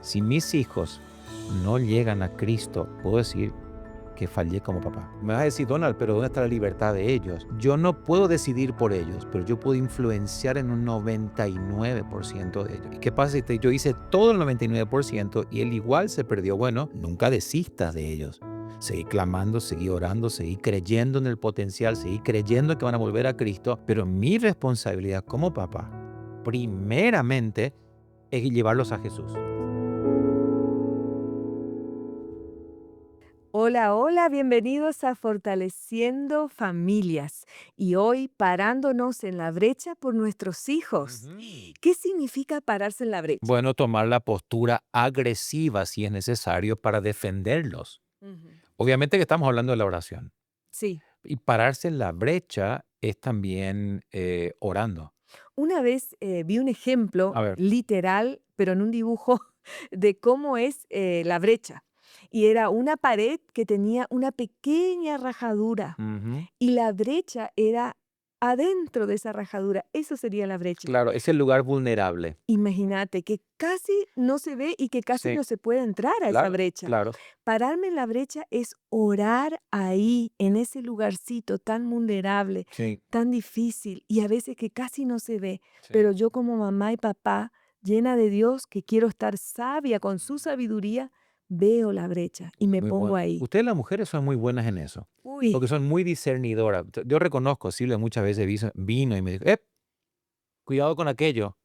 Si mis hijos no llegan a Cristo, puedo decir que fallé como papá. Me vas a decir, Donald, pero ¿dónde está la libertad de ellos? Yo no puedo decidir por ellos, pero yo puedo influenciar en un 99% de ellos. ¿Y qué pasa si yo hice todo el 99% y él igual se perdió? Bueno, nunca desistas de ellos. Seguí clamando, seguí orando, seguí creyendo en el potencial, seguí creyendo que van a volver a Cristo, pero mi responsabilidad como papá, primeramente, es llevarlos a Jesús. Hola, hola, bienvenidos a Fortaleciendo Familias y hoy parándonos en la brecha por nuestros hijos. Ujú. ¿Qué significa pararse en la brecha? Bueno, tomar la postura agresiva si es necesario para defenderlos. Ujú. Obviamente que estamos hablando de la oración. Sí, Y pararse en la brecha es también orando. una vez vi un ejemplo A ver. literal, pero en un dibujo, de cómo es la brecha. Y era una pared que tenía una pequeña rajadura Ujú. y la brecha era adentro de esa rajadura. Eso sería la brecha. Claro, es el lugar vulnerable. Imagínate que casi no se ve y que casi Sí, no se puede entrar a esa claro, brecha. claro. Pararme en la brecha es orar ahí, en ese lugarcito tan vulnerable, Sí, tan difícil y a veces que casi no se ve. sí. Pero yo como mamá y papá, llena de Dios, que quiero estar sabia con su sabiduría, veo la brecha y me Muy pongo bueno. ahí. Ustedes las mujeres son muy buenas en eso, Uy, porque son muy discernidoras. Yo reconozco, Silvia muchas veces vino y me dijo, cuidado con aquello.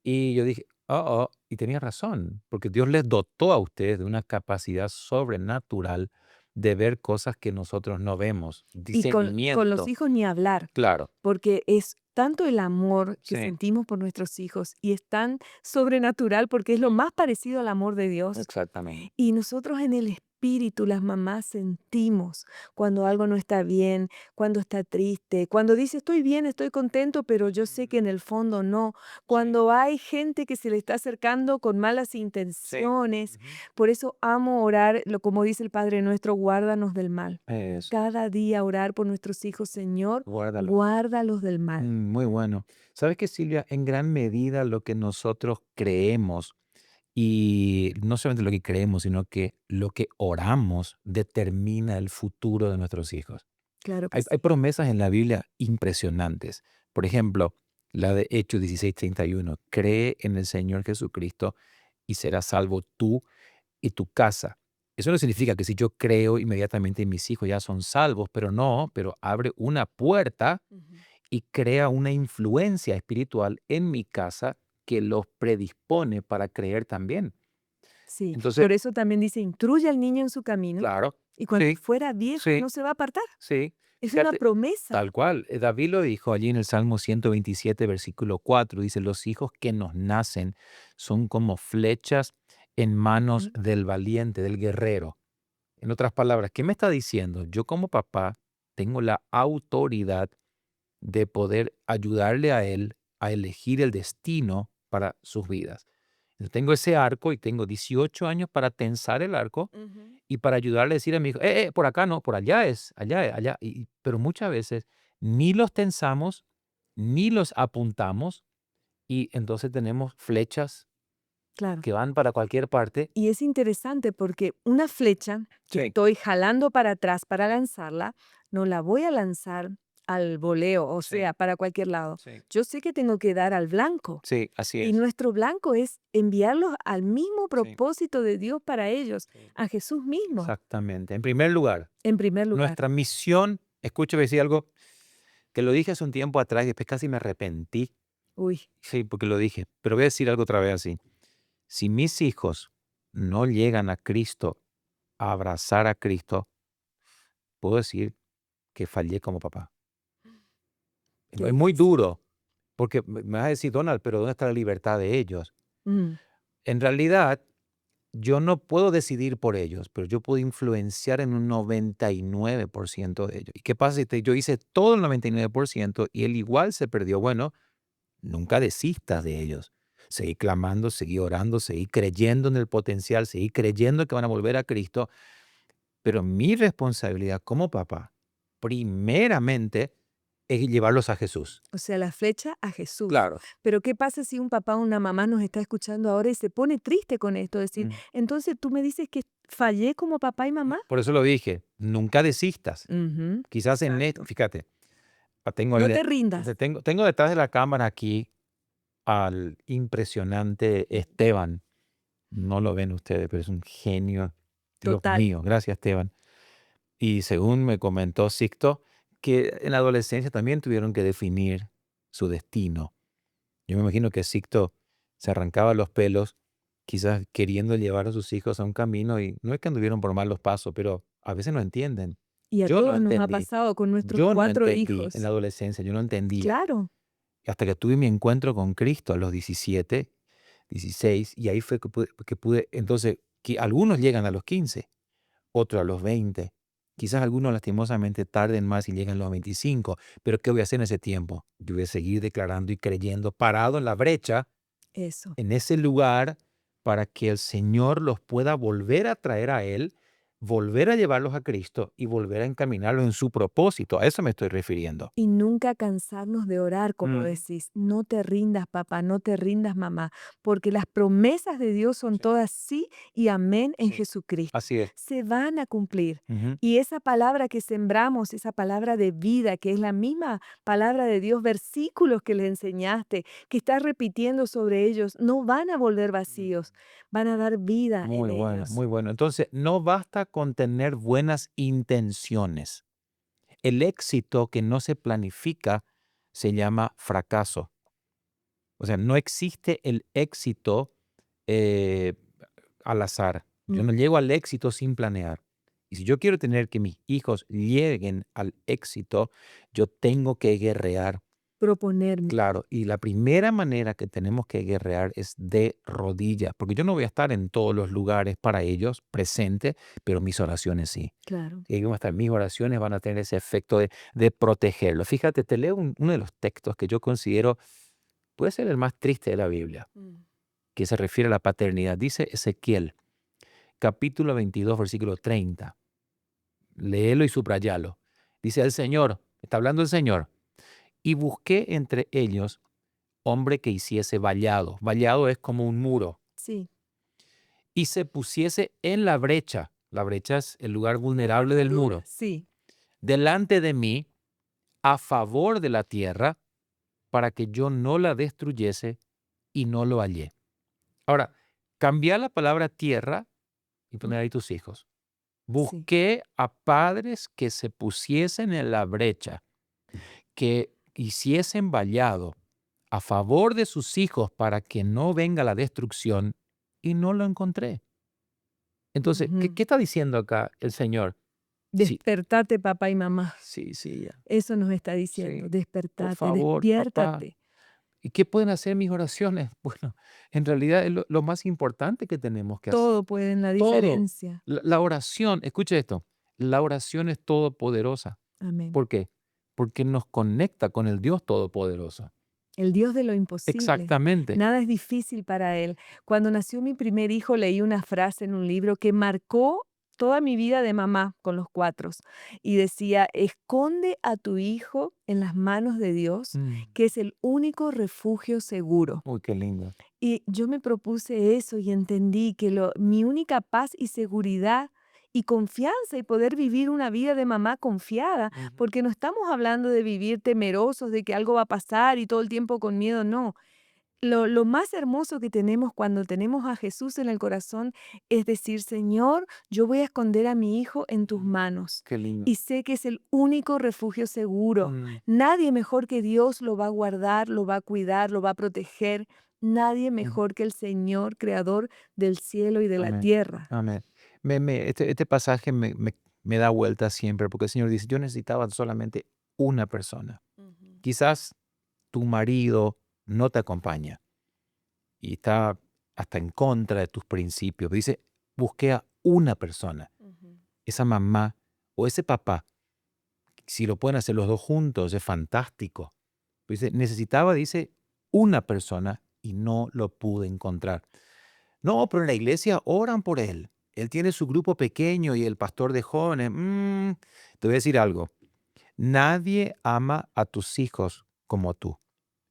Y yo dije: "Oh, oh", y tenía razón, porque Dios les dotó a ustedes de una capacidad sobrenatural de ver cosas que nosotros no vemos, y con los discernimiento. hijos ni hablar. Claro, Porque es tanto el amor que sí, sentimos por nuestros hijos y es tan sobrenatural porque es lo más parecido al amor de Dios. exactamente. Y nosotros en el espíritu, las mamás, sentimos cuando algo no está bien, cuando está triste, cuando dice estoy bien, estoy contento, pero yo sé que en el fondo no. Sí, Cuando hay gente que se le está acercando con malas sí. intenciones. Ujú. Por eso amo orar, como dice el Padre nuestro, guárdanos del mal. Eso, Cada día orar por nuestros hijos, Señor, guárdalo. guárdalos del mal. Muy bueno. ¿Sabes qué, Silvia? En gran medida lo que nosotros creemos, y no solamente lo que creemos, sino que lo que oramos determina el futuro de nuestros hijos. Claro que Hay sí. promesas en la Biblia impresionantes. Por ejemplo, la de Hechos 16:31, cree en el Señor Jesucristo y serás salvo tú y tu casa. Eso no significa que si yo creo inmediatamente mis hijos ya son salvos, pero no, pero abre una puerta Ujú. y crea una influencia espiritual en mi casa que los predispone para creer también. Sí, Entonces, por eso también dice, instruye al niño en su camino claro, y cuando sí, fuera viejo sí, no se va a apartar. sí. Es una Fíjate, promesa. tal cual. David lo dijo allí en el Salmo 127, versículo 4. Dice, los hijos que nos nacen son como flechas en manos Ujú. del valiente, del guerrero. En otras palabras, ¿qué me está diciendo? Yo como papá tengo la autoridad de poder ayudarle a él a elegir el destino para sus vidas. Yo tengo ese arco y tengo 18 años para tensar el arco Ujú. y para ayudarle a decir a mi hijo, por acá no, por allá es, allá es, allá. Pero muchas veces ni los tensamos, ni los apuntamos y entonces tenemos flechas Claro. que van para cualquier parte. Y es interesante porque una flecha que Sí, estoy jalando para atrás para lanzarla, no la voy a lanzar al voleo, o sí, sea, para cualquier lado. sí, Yo sé que tengo que dar al blanco. sí, así Y es. nuestro blanco es enviarlos al mismo Sí, propósito de Dios para ellos, sí. a Jesús mismo, Exactamente. En primer lugar, en primer lugar. nuestra misión, escúchame decir algo que lo dije hace un tiempo atrás y después casi me arrepentí. Uy, Sí, porque lo dije, pero voy a decir algo otra vez así. Si mis hijos no llegan a Cristo, a abrazar a Cristo, puedo decir que fallé como papá. qué Es muy difícil. duro, porque me vas a decir, Donald, pero ¿dónde está la libertad de ellos? Mm, En realidad, yo no puedo decidir por ellos, pero yo puedo influenciar en un 99% de ellos. ¿Y qué pasa si yo hice todo el 99% y él igual se perdió? Bueno, nunca desistas de ellos. Seguí clamando, seguí orando, seguí creyendo en el potencial, seguí creyendo que van a volver a Cristo. Pero mi responsabilidad como papá, primeramente, es llevarlos a Jesús. O sea, la flecha a Jesús. Claro. Pero ¿qué pasa si un papá o una mamá nos está escuchando ahora y se pone triste con esto? Decir, Mm. entonces tú me dices que fallé como papá y mamá. Por eso lo dije, nunca desistas. Ujú, Quizás en esto, exacto. fíjate, tengo, No te rindas. tengo detrás de la cámara aquí al impresionante Esteban. No lo ven ustedes, pero es un genio. Dios Total. mío, gracias Esteban. Y según me comentó Sixto, que en la adolescencia también tuvieron que definir su destino. Yo me imagino que Sixto se arrancaba los pelos, quizás queriendo llevar a sus hijos a un camino, y no es que anduvieron por malos pasos, pero a veces no entienden. Y a Yo no todos nos ha entendí. pasado con nuestros Yo no 4 entendí en la hijos. adolescencia, yo no entendía. Claro, Hasta que tuve mi encuentro con Cristo a los 17, 16, y ahí fue que pude, entonces, que algunos llegan a los 15, otros a los 20, quizás algunos lastimosamente tarden más y llegan a los 25, pero ¿qué voy a hacer en ese tiempo? Yo voy a seguir declarando y creyendo, parado en la brecha, eso. en ese lugar, para que el Señor los pueda volver a traer a Él, volver a llevarlos a Cristo y volver a encaminarlos en su propósito. A eso me estoy refiriendo. Y nunca cansarnos de orar, como Mm, decís. No te rindas, papá, no te rindas, mamá, porque las promesas de Dios son sí, todas sí y amén en sí, Jesucristo. así es. Se van a cumplir. Ujú. Y esa palabra que sembramos, esa palabra de vida, que es la misma palabra de Dios, versículos que les enseñaste, que estás repitiendo sobre ellos, no van a volver vacíos, van a dar vida en Muy bueno, ellos. muy bueno. Entonces, no basta con tener buenas intenciones. El éxito que no se planifica se llama fracaso. O sea, no existe el éxito eh, al azar. Yo Mm, no llego al éxito sin planear. Y si yo quiero tener que mis hijos lleguen al éxito, yo tengo que guerrear. Proponerme, Claro, y la primera manera que tenemos que guerrear es de rodillas, porque yo no voy a estar en todos los lugares para ellos presente, pero mis oraciones sí. claro. Y ahí van a estar, mis oraciones van a tener ese efecto de protegerlo. Fíjate, te leo uno de los textos que yo considero puede ser el más triste de la Biblia, Mm, que se refiere a la paternidad. Dice Ezequiel, capítulo 22, versículo 30. Léelo y subrayalo. Dice el Señor, está hablando el Señor, y busqué entre ellos hombre que hiciese vallado. Vallado es como un muro. sí, Y se pusiese en la brecha. La brecha es el lugar vulnerable del aleluya, muro. sí. Delante de mí, a favor de la tierra, para que yo no la destruyese y no lo hallé. Ahora, cambiar la palabra tierra y Mm, poner ahí tus hijos. sí. Busqué a padres que se pusiesen en la brecha, que hiciesen vallado a favor de sus hijos para que no venga la destrucción, y no lo encontré. Entonces, ¿qué, Ujú. qué está diciendo acá el Señor? Sí, Despertate, papá y mamá. sí, sí, ya, Eso nos está diciendo, sí, por despertate, favor, papá. despiértate. ¿Y qué pueden hacer mis oraciones? Bueno, en realidad es lo más importante que tenemos que hacer. Todo puede en la Todo. diferencia. La oración, escuche esto, la oración es todopoderosa. Amén. ¿Por qué? Porque nos conecta con el Dios todopoderoso. El Dios de lo imposible. Exactamente. Nada es difícil para Él. Cuando nació mi primer hijo, leí una frase en un libro que marcó toda mi vida de mamá con los cuatros. Y decía, esconde a tu hijo en las manos de Dios, Mm. que es el único refugio seguro. Uy, qué lindo. Y yo me propuse eso y entendí que mi única paz y seguridad y confianza y poder vivir una vida de mamá confiada, Ujú. porque no estamos hablando de vivir temerosos de que algo va a pasar y todo el tiempo con miedo, no. Lo más hermoso que tenemos cuando tenemos a Jesús en el corazón es decir, Señor, yo voy a esconder a mi hijo en tus manos Qué lindo. y sé que es el único refugio seguro. Mm, Nadie mejor que Dios lo va a guardar, lo va a cuidar, lo va a proteger. Nadie mm. mejor que el Señor, creador del cielo y de la Amén. tierra. Amén. Este pasaje me da vuelta siempre porque el Señor dice, yo necesitaba solamente una persona. Ujú, Quizás tu marido no te acompaña y está hasta en contra de tus principios. Dice, busqué a una persona, ujú. esa mamá o ese papá. Si lo pueden hacer los dos juntos, es fantástico. Dice, necesitaba, dice, una persona y no lo pude encontrar. No, pero en la iglesia oran por él. Él tiene su grupo pequeño y el pastor de jóvenes. Te voy a decir algo. Nadie ama a tus hijos como tú.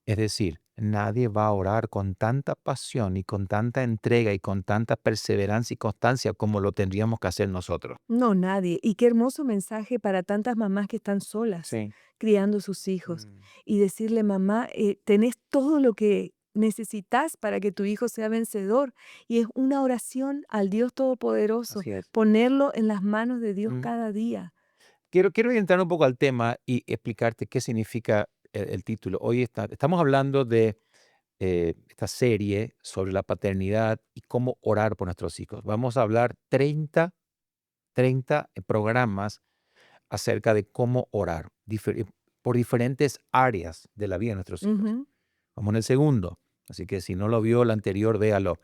Es decir, nadie va a orar con tanta pasión y con tanta entrega y con tanta perseverancia y constancia como lo tendríamos que hacer nosotros. No, nadie. Y qué hermoso mensaje para tantas mamás que están solas Sí. criando sus hijos Mm, y decirle, mamá, tenés todo lo que necesitas para que tu hijo sea vencedor. Y es una oración al Dios Todopoderoso, así es. ponerlo en las manos de Dios Mm. cada día. Quiero entrar un poco al tema y explicarte qué significa el título. Hoy estamos hablando de esta serie sobre la paternidad y cómo orar por nuestros hijos. Vamos a hablar 30 programas acerca de cómo orar por diferentes áreas de la vida de nuestros hijos. Ujú, Vamos en el segundo, así que si no lo vio el anterior, véalo.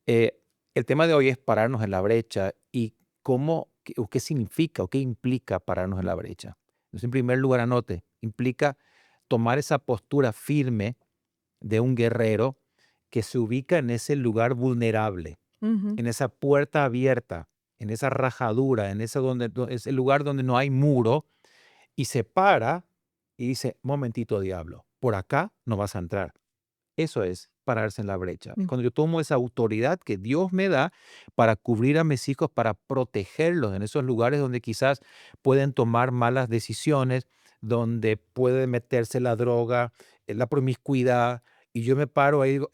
Eh, el tema de hoy es pararnos en la brecha y qué significa o qué implica pararnos en la brecha. Entonces, en primer lugar, anote, implica tomar esa postura firme de un guerrero que se ubica en ese lugar vulnerable, ujú. en esa puerta abierta, en esa rajadura, en ese lugar donde no hay muro, y se para y dice, momentito diablo, por acá no vas a entrar. Eso es pararse en la brecha. Mm. Cuando yo tomo esa autoridad que Dios me da para cubrir a mis hijos, para protegerlos en esos lugares donde quizás pueden tomar malas decisiones, donde puede meterse la droga, la promiscuidad, y yo me paro ahí y digo,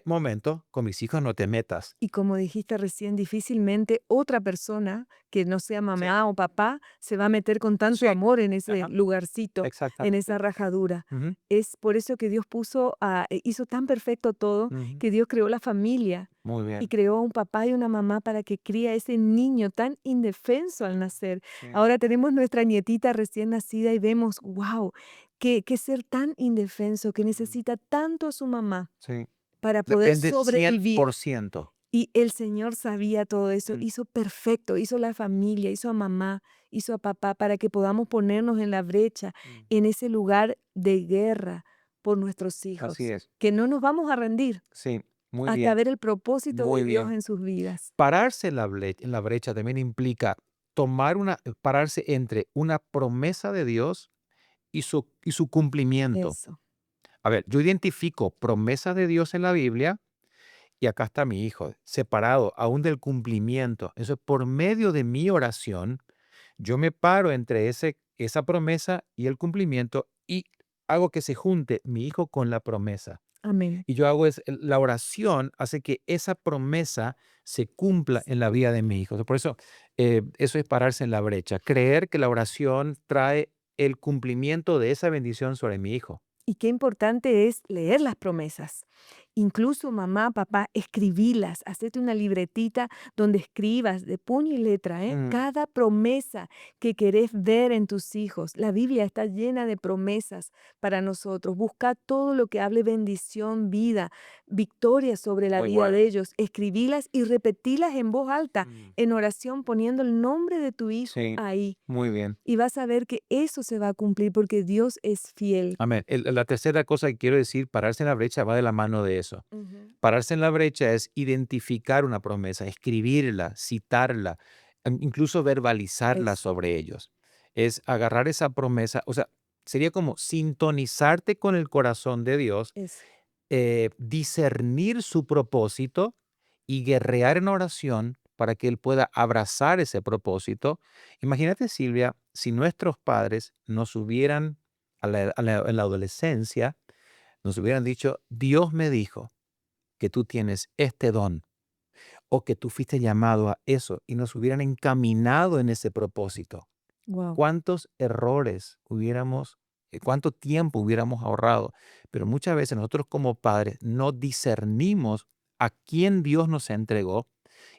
momento, con mis hijos no te metas. Y como dijiste recién, difícilmente otra persona que no sea Sí, mamá o papá se va a meter con tanto sí, amor en ese ajá, lugarcito, en exactamente. esa rajadura. Ujú, Es por eso que Dios hizo tan perfecto todo, ujú. que Dios creó la familia Muy y bien. creó a un papá y una mamá para que cría a ese niño tan indefenso al nacer. Sí, Ahora tenemos nuestra nietita recién nacida y vemos, wow, qué ser tan indefenso, que mm, necesita tanto a su mamá sí. para poder Depende sobrevivir. 100%. Y el Señor sabía todo eso, Mm, hizo perfecto, hizo la familia, hizo a mamá, hizo a papá para que podamos ponernos en la brecha, mm. en ese lugar de guerra por nuestros Así hijos, es. que no nos vamos a rendir Sí, muy hasta bien, ver el propósito de muy Dios bien. en sus vidas. Pararse en la brecha también implica pararse entre una promesa de Dios y su cumplimiento. Eso. A ver, yo identifico promesas de Dios en la Biblia y acá está mi hijo, separado aún del cumplimiento. Eso es por medio de mi oración, yo me paro entre esa promesa y el cumplimiento y hago que se junte mi hijo con la promesa. Amén. Y yo hago la oración hace que esa promesa se cumpla en la vida de mi hijo. Por eso, eso es pararse en la brecha, creer que la oración trae el cumplimiento de esa bendición sobre mi hijo. Y qué importante es leer las promesas. Incluso mamá, papá, escribílas, hacete una libretita donde escribas de puño y letra, Mm, cada promesa que querés ver en tus hijos. La Biblia está llena de promesas para nosotros. Busca todo lo que hable bendición, vida, victoria sobre la muy vida bueno. de ellos. Escribílas y repetilas en voz alta, Mm, en oración, poniendo el nombre de tu hijo sí, ahí. muy bien. Y vas a ver que eso se va a cumplir porque Dios es fiel. Amén. La tercera cosa que quiero decir, pararse en la brecha va de la mano de eso. Ujú. Pararse en la brecha es identificar una promesa, escribirla, citarla, incluso verbalizarla Eso. sobre ellos. Es agarrar esa promesa, o sea, sería como sintonizarte con el corazón de Dios, Eso. discernir su propósito y guerrear en oración para que Él pueda abrazar ese propósito. Imagínate, Silvia, si nuestros padres nos hubieran, en la adolescencia, nos hubieran dicho, Dios me dijo que tú tienes este don o que tú fuiste llamado a eso y nos hubieran encaminado en ese propósito. Wow. ¿Cuántos errores cuánto tiempo hubiéramos ahorrado? Pero muchas veces nosotros como padres no discernimos a quién Dios nos entregó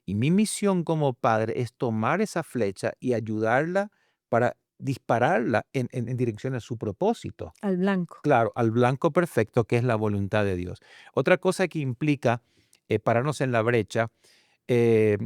y mi misión como padre es tomar esa flecha y ayudarla para dispararla en dirección a su propósito. Al blanco. Claro, al blanco perfecto que es la voluntad de Dios. Otra cosa que implica pararnos en la brecha eh,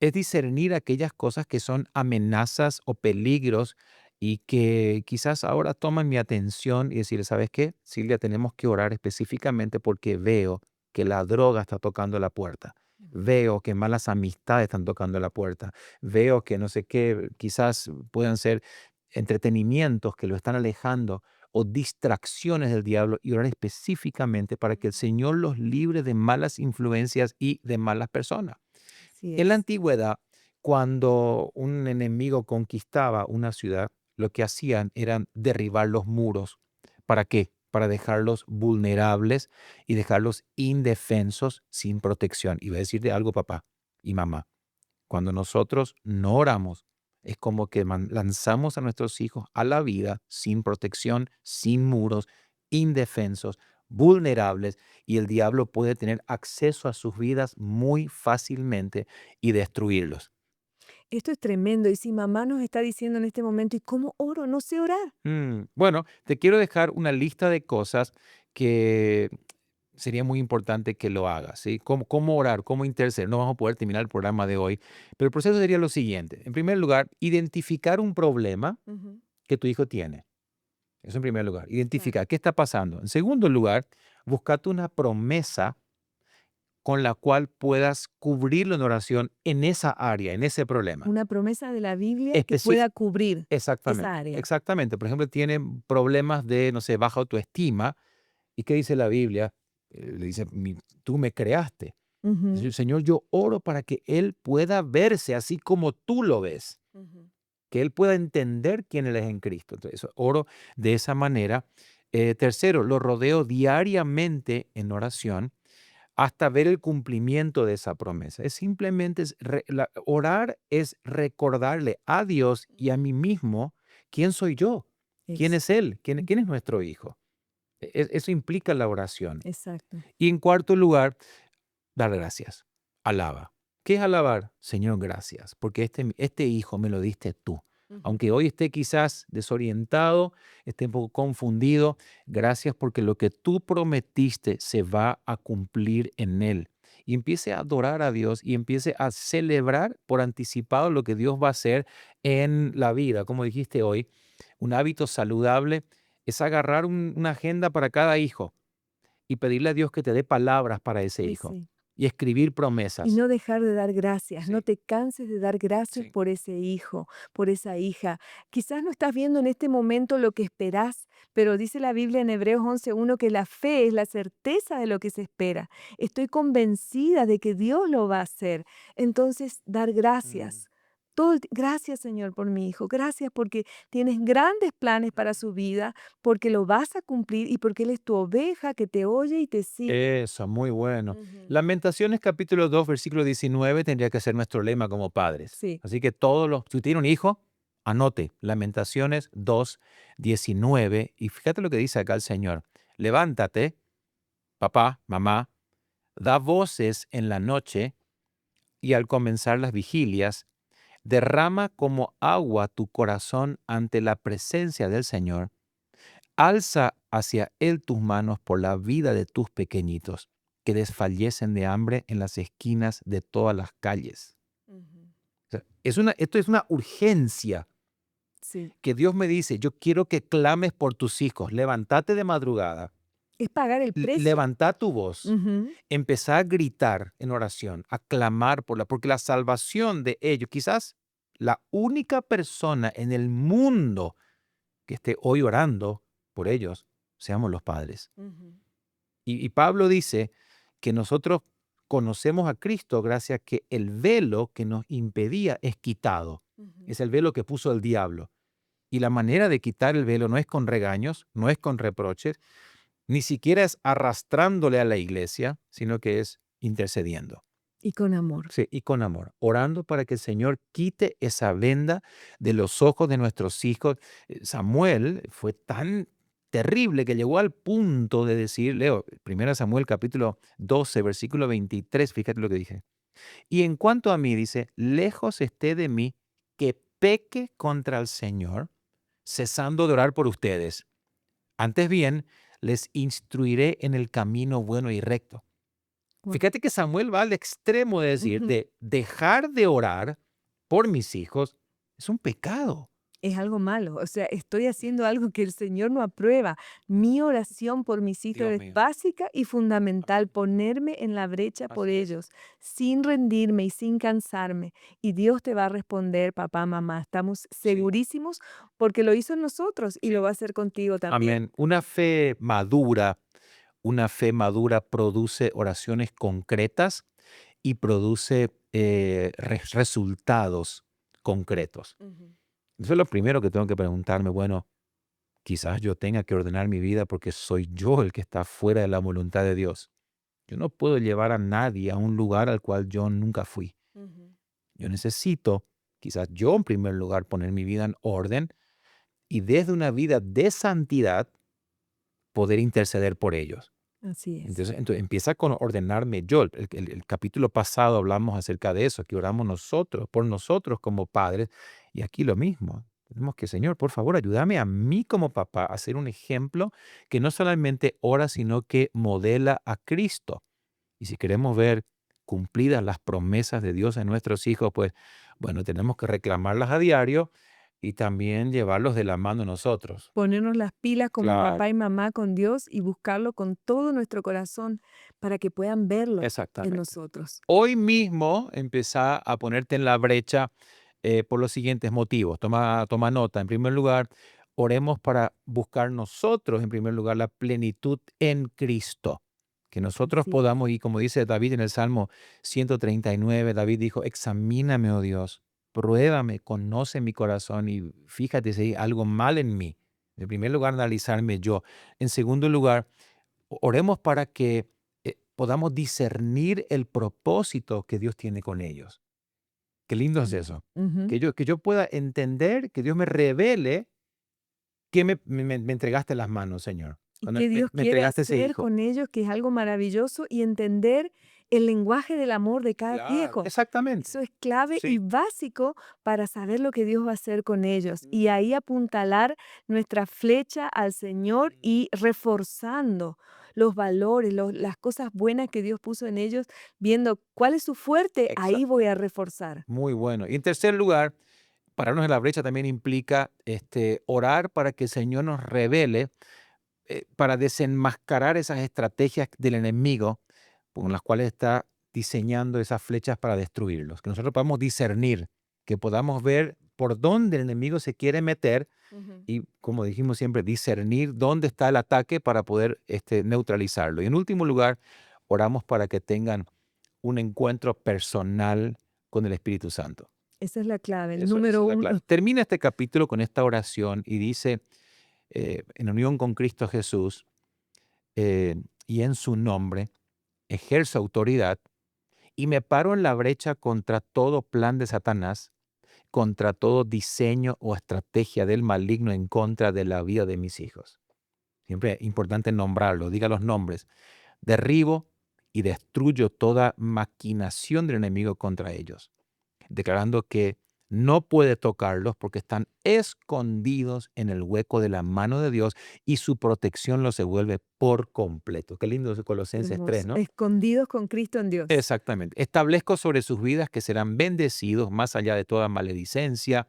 es discernir aquellas cosas que son amenazas o peligros y que quizás ahora toman mi atención y decir, ¿sabes qué? Silvia, tenemos que orar específicamente porque veo que la droga está tocando la puerta. Veo que malas amistades están tocando la puerta. Veo que no sé qué, quizás puedan ser. entretenimientos que lo están alejando o distracciones del diablo y orar específicamente para que el Señor los libre de malas influencias y de malas personas. Así En la es. antigüedad, cuando un enemigo conquistaba una ciudad, lo que hacían era derribar los muros. ¿Para qué? Para dejarlos vulnerables y dejarlos indefensos sin protección. Y voy a decirte algo, papá y mamá. Cuando nosotros no oramos, es como que lanzamos a nuestros hijos a la vida sin protección, sin muros, indefensos, vulnerables, y el diablo puede tener acceso a sus vidas muy fácilmente y destruirlos. Esto es tremendo. Y si mamá nos está diciendo en este momento, ¿y cómo oro? No sé orar. Bueno, te quiero dejar una lista de cosas que sería muy importante que lo hagas, ¿sí? ¿Cómo orar? ¿Cómo interceder? No vamos a poder terminar el programa de hoy, pero el proceso sería lo siguiente. En primer lugar, identificar un problema Ujú, que tu hijo tiene. Eso en primer lugar. claro. Identificar qué está pasando. En segundo lugar, buscate una promesa con la cual puedas cubrirlo en oración en esa área, en ese problema. Una promesa de la Biblia que Especi- pueda cubrir esa exactamente, área. exactamente. Por ejemplo, tienen problemas de, no sé, baja autoestima. ¿Y qué dice la Biblia? Le dice, tú me creaste. Ujú, Dice, Señor, yo oro para que Él pueda verse así como tú lo ves, ujú. que Él pueda entender quién Él es en Cristo. Entonces, oro de esa manera. Tercero, lo rodeo diariamente en oración hasta ver el cumplimiento de esa promesa. Es simplemente, orar es recordarle a Dios y a mí mismo quién soy yo, quién Ex- es Él, quién es Ujú, nuestro Hijo. Eso implica la oración. exacto. Y en cuarto lugar, dar gracias. Alaba. ¿Qué es alabar? Señor, gracias, porque este hijo me lo diste tú. Ujú. Aunque hoy esté quizás desorientado, esté un poco confundido, gracias porque lo que tú prometiste se va a cumplir en él. Y empiece a adorar a Dios y empiece a celebrar por anticipado lo que Dios va a hacer en la vida. Como dijiste hoy, un hábito saludable es agarrar una agenda para cada hijo y pedirle a Dios que te dé palabras para ese Sí, hijo sí. y escribir Y promesas. no dejar de dar gracias, no Sí, te canses de dar gracias sí. por ese hijo, por esa hija. Quizás no estás viendo en este momento lo que esperás, pero dice la Biblia en Hebreos 11:1 que la fe es la certeza de lo que se espera. Estoy convencida de que Dios lo va a hacer. Entonces, dar Mm, gracias. Gracias, Señor, por mi hijo. Gracias porque tienes grandes planes para ujú. su vida, porque lo vas a cumplir y porque Él es tu oveja que te oye y te sigue. Eso, muy bueno. Ujú. Lamentaciones capítulo 2 versículo 19 tendría que ser nuestro lema como padres. Sí. Así que si tiene un hijo, anote Lamentaciones 2:19 y fíjate lo que dice acá el Señor. Levántate, papá, mamá, da voces en la noche y al comenzar las vigilias, derrama como agua tu corazón ante la presencia del Señor. Alza hacia Él tus manos por la vida de tus pequeñitos, que desfallecen de hambre en las esquinas de todas las calles. Ujú. O sea, esto es una urgencia Sí. que Dios me dice, yo quiero que clames por tus hijos, levántate de madrugada, Es pagar el precio. levanta tu voz, Ujú. empezá a gritar en oración, a clamar porque la salvación de ellos, quizás la única persona en el mundo que esté hoy orando por ellos, seamos los padres. Ujú. Y Pablo dice que nosotros conocemos a Cristo gracias a que el velo que nos impedía es quitado. Ujú. Es el velo que puso el diablo. Y la manera de quitar el velo no es con regaños, no es con reproches, ni siquiera es arrastrándole a la iglesia, sino que es intercediendo. Y con amor. Sí, y con amor, orando para que el Señor quite esa venda de los ojos de nuestros hijos. Samuel fue tan terrible que llegó al punto de decir, leo, 1 Samuel capítulo 12, versículo 23, fíjate lo que dije. Y en cuanto a mí, dice, lejos esté de mí que peque contra el Señor, cesando de orar por ustedes. Antes bien, les instruiré en el camino bueno y recto. Guau. Fíjate que Samuel va al extremo de decir, Ujú. de dejar de orar por mis hijos, es un pecado. es algo malo. O sea, estoy haciendo algo que el Señor no aprueba. Mi oración por mis hijos Dios es mío. básica y fundamental, Amén. ponerme en la brecha por Así es. ellos, sin rendirme y sin cansarme. Y Dios te va a responder, papá, mamá. Estamos Sí, segurísimos porque lo hizo en nosotros y lo sí. va a hacer contigo también. Amén. Una fe madura produce oraciones concretas y produce resultados concretos. Ujú. Eso es lo primero que tengo que preguntarme. Bueno, quizás yo tenga que ordenar mi vida porque soy yo el que está fuera de la voluntad de Dios. Yo no puedo llevar a nadie a un lugar al cual yo nunca fui. Ujú. Yo necesito, quizás yo en primer lugar, poner mi vida en orden y desde una vida de santidad poder interceder por ellos. Así es. Entonces empieza con ordenarme yo. El capítulo pasado hablamos acerca de eso, que oramos nosotros, por nosotros como padres, y aquí lo mismo. Tenemos que, Señor, por favor, ayúdame a mí como papá a ser un ejemplo que no solamente ora, sino que modela a Cristo. Y si queremos ver cumplidas las promesas de Dios en nuestros hijos, pues, bueno, tenemos que reclamarlas a diario y también llevarlos de la mano nosotros. Ponernos las pilas como Claro, papá y mamá con Dios y buscarlo con todo nuestro corazón para que puedan verlo en exactamente. nosotros. Hoy mismo empezá a ponerte en la brecha por los siguientes motivos. Toma nota. En primer lugar, oremos para buscar nosotros, en primer lugar, la plenitud en Cristo. Que nosotros Así es. podamos, y como dice David en el Salmo 139, David dijo, examíname, oh Dios, pruébame, conoce mi corazón y fíjate si hay algo mal en mí. En primer lugar, analizarme yo. En segundo lugar, oremos para que podamos discernir el propósito que Dios tiene con ellos. Qué lindo es Mm. eso. Ujú. Que yo pueda entender, que Dios me revele que me entregaste en las manos, Señor. Y Cuando qué me, Dios me quiere entregaste ese hacer hijo. con ellos, que es algo maravilloso, y entender el lenguaje del amor de cada Claro, hijo. exactamente. Eso es clave y Sí. básico para saber lo que Dios va a hacer con ellos. Y Ujú. ahí apuntalar nuestra flecha al Señor y reforzando los valores, las cosas buenas que Dios puso en ellos, viendo cuál es su fuerte, ahí voy a Exactamente. reforzar. Muy bueno. Y en tercer lugar, pararnos en la brecha también implica orar para que el Señor nos revele, para desenmascarar esas estrategias del enemigo con las cuales está diseñando esas flechas para destruirlos. Que nosotros podamos discernir, que podamos ver por dónde el enemigo se quiere meter Ujú. y, como dijimos siempre, discernir dónde está el ataque para poder neutralizarlo. Y en último lugar, oramos para que tengan un encuentro personal con el Espíritu Santo. Esa es la clave, el Eso número es la clave. uno. Termina este capítulo con esta oración y dice, en unión con Cristo Jesús y en su nombre, ejerzo autoridad y me paro en la brecha contra todo plan de Satanás, contra todo diseño o estrategia del maligno en contra de la vida de mis hijos. Siempre es importante nombrarlo, diga los nombres. Derribo y destruyo toda maquinación del enemigo contra ellos, declarando que no puede tocarlos porque están escondidos en el hueco de la mano de Dios y su protección los envuelve por completo. Qué lindo es Colosenses 3, Hermoso. ¿no? Escondidos con Cristo en Dios. Exactamente. Establezco sobre sus vidas que serán bendecidos más allá de toda maledicencia,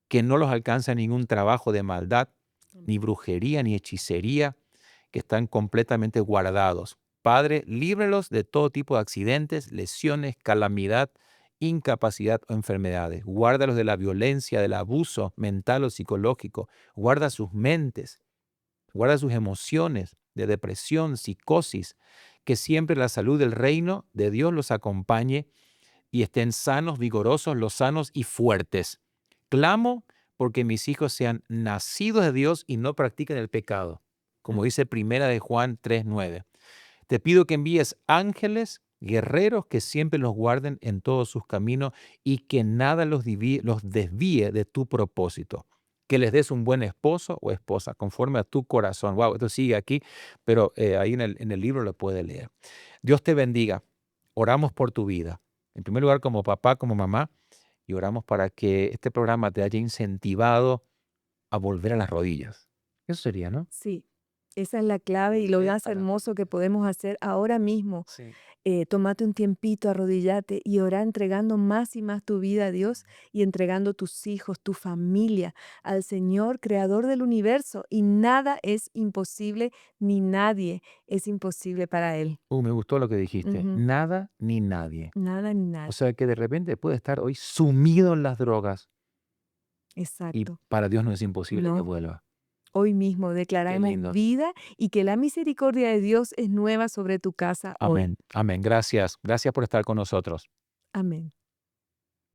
que no los alcanza ningún trabajo de maldad, ni Amén. brujería, ni hechicería, que están completamente guardados. Padre, líbralos de todo tipo de accidentes, lesiones, calamidad, incapacidad o enfermedades. Guárdalos de la violencia, del abuso mental o psicológico. Guarda sus mentes, guarda sus emociones de depresión, psicosis, que siempre la salud del reino de Dios los acompañe y estén sanos, vigorosos, los sanos y fuertes. Clamo porque mis hijos sean nacidos de Dios y no practiquen el pecado, como dice Primera de Juan 3:9. Te pido que envíes ángeles, guerreros que siempre los guarden en todos sus caminos y que nada los desvíe de tu propósito. Que les des un buen esposo o esposa conforme a tu corazón. Wow, esto sigue aquí, pero ahí en el libro lo puedes leer. Dios te bendiga. Oramos por tu vida. En primer lugar, como papá, como mamá, y oramos para que este programa te haya incentivado a volver a las rodillas. Eso sería, ¿no? Sí. Esa es la clave y lo más Déjala. hermoso que podemos hacer ahora mismo. Sí. Tómate un tiempito, arrodillate y ora entregando más y más tu vida a Dios y entregando tus hijos, tu familia al Señor, creador del universo. Y nada es imposible, ni nadie es imposible para Él. Me gustó lo que dijiste. Ujú. Nada ni nadie. Nada ni O nadie. sea que de repente puede estar hoy sumido en las drogas y Exacto. para Dios no es imposible que No. vuelva. Hoy mismo Qué declaramos lindo. vida y que la misericordia de Dios es nueva sobre tu casa hoy. Amén. Amén. Gracias. Gracias por estar con nosotros. Amén.